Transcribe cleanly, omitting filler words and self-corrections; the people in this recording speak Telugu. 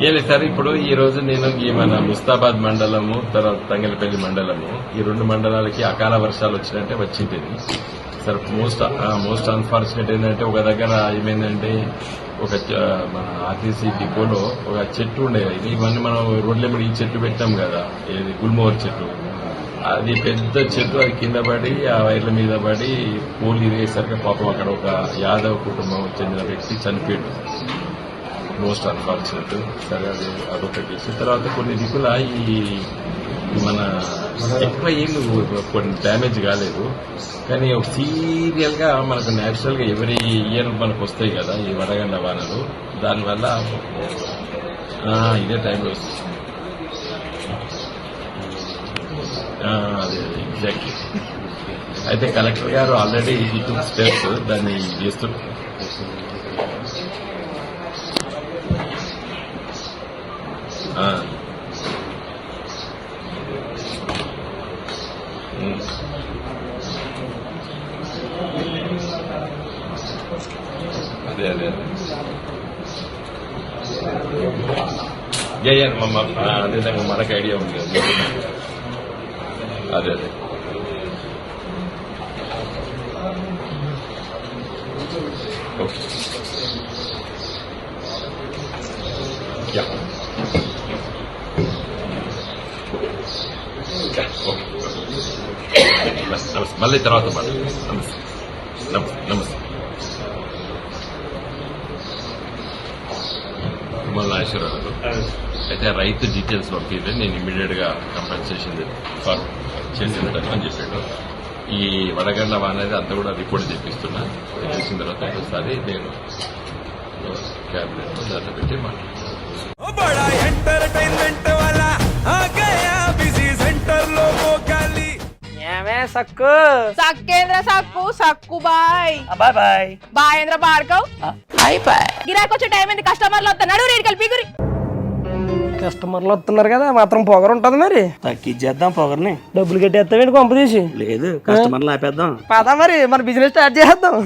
ఏలే సార్, ఇప్పుడు ఈ రోజు నేను ఈ మన ముస్తాబాద్ మండలము తర్వాత తంగలపల్లి మండలము ఈ రెండు మండలాలకి అకాల వర్షాలు వచ్చినట్టే వచ్చింది సార్. మోస్ట్ అన్ఫార్చునేట్ ఏంటంటే ఒక దగ్గర ఏమైందంటే ఒక మన ఆర్టీసీ డిపోలో ఒక చెట్టు ఉండేది. ఇవన్నీ మనం రోడ్ల మీద ఈ చెట్టు పెట్టాం కదా, ఏది గుల్మోహర్ చెట్టు, అది పెద్ద చెట్టు, అది కింద పడి ఆ వైర్ల మీద పడి పోల్ ఇరిగేసరికి పాపం అక్కడ ఒక యాదవ్ కుటుంబం చెందిన వ్యక్తి చనిపోయాడు. Most unfortunate. సరే, అదొక కేసు. తర్వాత కొన్ని దిక్కుల ఈ మన ఎక్కువ ఏళ్ళు కొన్ని డ్యామేజ్ కాలేదు, కానీ సీరియల్ గా మనకు నేచురల్ గా ఎవరీ ఇయర్ మనకు వస్తాయి కదా ఈ వడగండ్ల వానలు, దానివల్ల ఇదే టైంలో వస్తుంది. అదే ఎగ్జాక్ట్లీ. అయితే కలెక్టర్ గారు ఆల్రెడీ ఈ టూ స్టెప్స్ దాన్ని చేస్తున్నారు. అదే అదే అదే మనకు ఐడియా ఉంది. అదే అదే ఓకే. మళ్ళీ తర్వాత నమస్తే. మళ్ళీ ఆశీర్వాదాలు. అయితే రైతు డీటెయిల్స్ పంపితే నేను ఇమ్మీడియట్ గా కంపెన్సేషన్ చేసేటట్టు అని చెప్పాడు. ఈ వడగండ్ల వాన అనేది అంతా కూడా రిపోర్ట్ తెప్పిస్తున్నా. చేసిన తర్వాత ఒకసారి నేను క్యాబినెట్ దాంట్లో పెట్టి సక్కు సక్కేంద్ర సక్కు సక్కు బాయ్ బాయ్ బాయ్ బాయేంద్ర బార్కవ్ బాయ్ బాయ్. గిరాకొచ్చే టైం ఏంది? కస్టమర్లు వస్తున్నాడు, రేటు కలిపి కస్టమర్లు వస్తున్నారు కదా, మాత్రం పొగరు ఉంటది. మరి తగ్గించేద్దాం పొగర్ని. డబ్బులు కట్టేస్తావేంటి కొంప తీసి? లేదు, కస్టమర్లు ఆపేద్దాం. పదా మరి మన బిజినెస్ స్టార్ట్ చేద్దాం.